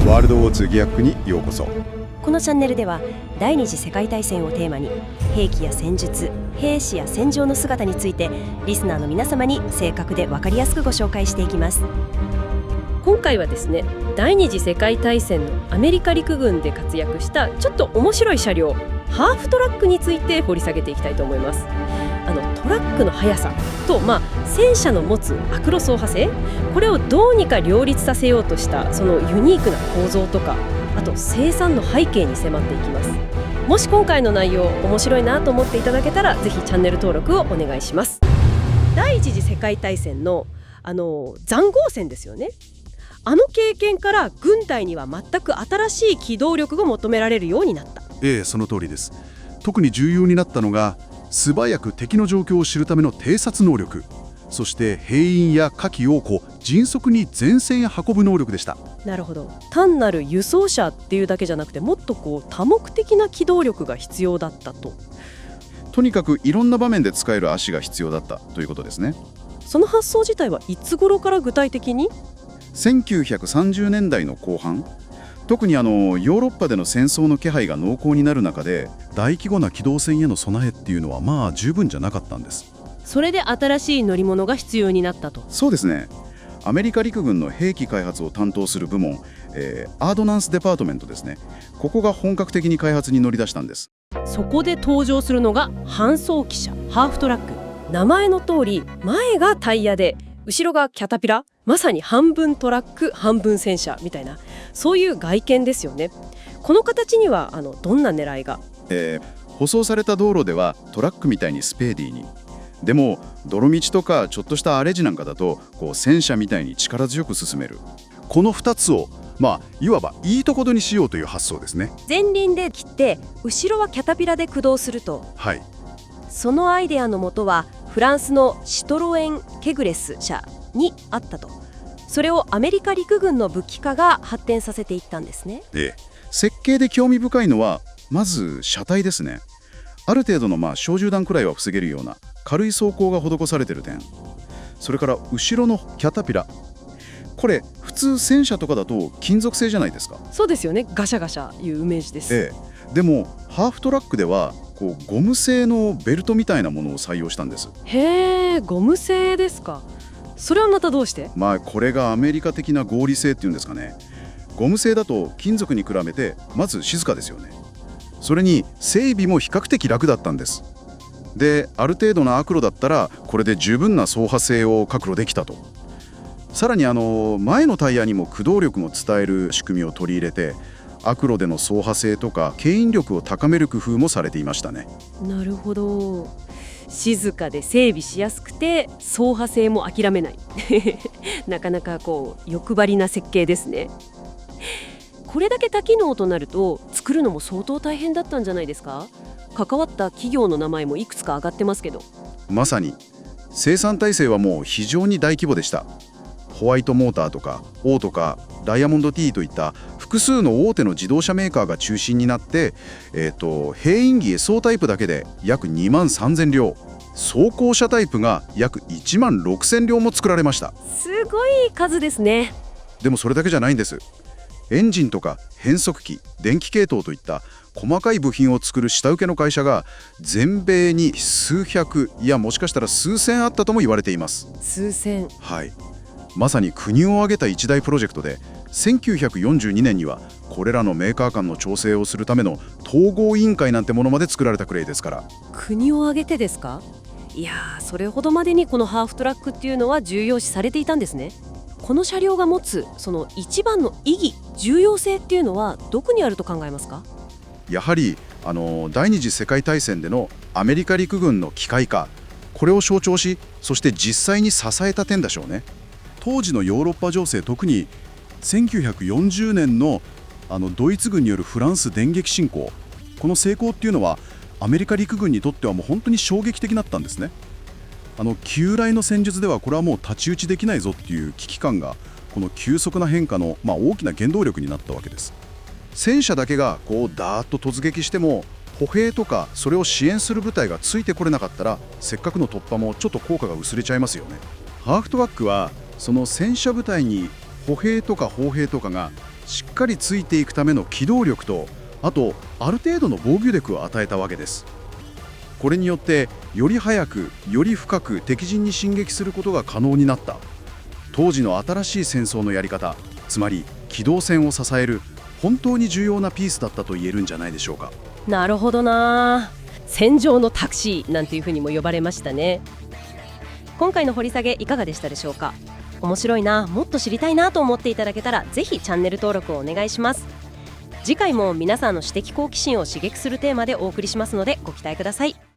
ワールドウォー2ギアックにようこそ。このチャンネルでは第二次世界大戦をテーマに兵器や戦術、兵士や戦場の姿についてリスナーの皆様に正確で分かりやすくご紹介していきます。今回はですね、第二次世界大戦のアメリカ陸軍で活躍したちょっと面白い車両ハーフトラックについて掘り下げていきたいと思います。トラックの速さと、戦車の持つアクロ走破性、これをどうにか両立させようとしたそのユニークな構造とか、あと生産の背景に迫っていきます。もし今回の内容面白いなと思っていただけたらぜひチャンネル登録をお願いします。第一次世界大戦の塹壕戦ですよね。経験から軍隊には全く新しい機動力が求められるようになった。その通りです。特に重要になったのが素早く敵の状況を知るための偵察能力、そして兵員や火器を迅速に前線へ運ぶ能力でした。なるほど。単なる輸送車っていうだけじゃなくて、もっと多目的な機動力が必要だったと。とにかくいろんな場面で使える足が必要だったということですね。その発想自体はいつ頃から具体的に？1930年代の後半、特にヨーロッパでの戦争の気配が濃厚になる中で、大規模な機動戦への備えっていうのは十分じゃなかったんです。それで新しい乗り物が必要になったと。そうですね。アメリカ陸軍の兵器開発を担当する部門、アードナンスデパートメントですね。ここが本格的に開発に乗り出したんです。そこで登場するのが搬送機車ハーフトラック。名前の通り、前がタイヤで後ろがキャタピラ、まさに半分トラック半分戦車みたいな、そういう外見ですよね。この形にはどんな狙いが？舗装された道路ではトラックみたいにスペーディーに、でも泥道とかちょっとした荒れ地なんかだと戦車みたいに力強く進める。この2つをいわばいいところにしようという発想ですね。前輪で切って後ろはキャタピラで駆動すると。はい。そのアイデアのもとはフランスのシトロエン・ケグレス社にあったと。それをアメリカ陸軍の武器化が発展させていったんですね。設計で興味深いのはまず車体ですね。ある程度の小銃弾くらいは防げるような軽い装甲が施されている点、それから後ろのキャタピラ、これ普通戦車とかだと金属製じゃないですか。そうですよね。ガシャガシャいうイメージです。でもハーフトラックではゴム製のベルトみたいなものを採用したんです。へー、ゴム製ですか。それはまたどうして？これがアメリカ的な合理性っていうんですかね。ゴム製だと金属に比べてまず静かですよね。それに整備も比較的楽だったんです。で、ある程度の悪路だったらこれで十分な走破性を確保できたと。さらに前のタイヤにも駆動力も伝える仕組みを取り入れて、悪路での走破性とか牽引力を高める工夫もされていましたね。なるほど。静かで整備しやすくて走破性も諦めないなかなか欲張りな設計ですね。これだけ多機能となると作るのも相当大変だったんじゃないですか？関わった企業の名前もいくつか挙がってますけど。まさに生産体制はもう非常に大規模でした。ホワイトモーターとかオーとかダイヤモンド T といった複数の大手の自動車メーカーが中心になって、兵員機輸送タイプだけで約2万3000両、装甲車タイプが約1万6000両も作られました。すごい数ですね。でもそれだけじゃないんです。エンジンとか変速機、電気系統といった細かい部品を作る下請けの会社が全米に数百、いやもしかしたら数千あったとも言われています。数千。はい。まさに国を挙げた一大プロジェクトで、1942年にはこれらのメーカー間の調整をするための統合委員会なんてものまで作られたくらいですから。国を挙げてですか？いやー、それほどまでにこのハーフトラックっていうのは重要視されていたんですね。この車両が持つその一番の意義、重要性っていうのはどこにあると考えますか？やはり第二次世界大戦でのアメリカ陸軍の機械化、これを象徴し、そして実際に支えた点でしょうね。当時のヨーロッパ情勢、特に1940年のドイツ軍によるフランス電撃侵攻、この成功っていうのはアメリカ陸軍にとってはもう本当に衝撃的だったんですね。旧来の戦術ではこれはもう太刀打ちできないぞっていう危機感が、この急速な変化の大きな原動力になったわけです。戦車だけがダーッと突撃しても、歩兵とかそれを支援する部隊がついてこれなかったら、せっかくの突破もちょっと効果が薄れちゃいますよね。ハーフトワックはその戦車部隊に歩兵とか砲兵とかがしっかりついていくための機動力と、あとある程度の防御力を与えたわけです。これによってより早くより深く敵陣に進撃することが可能になった。当時の新しい戦争のやり方、つまり機動戦を支える本当に重要なピースだったと言えるんじゃないでしょうか。なるほどな。戦場のタクシーなんていうふうにも呼ばれましたね。今回の掘り下げいかがでしたでしょうか。面白いな、もっと知りたいなと思っていただけたらぜひチャンネル登録をお願いします。次回も皆さんの知的好奇心を刺激するテーマでお送りしますのでご期待ください。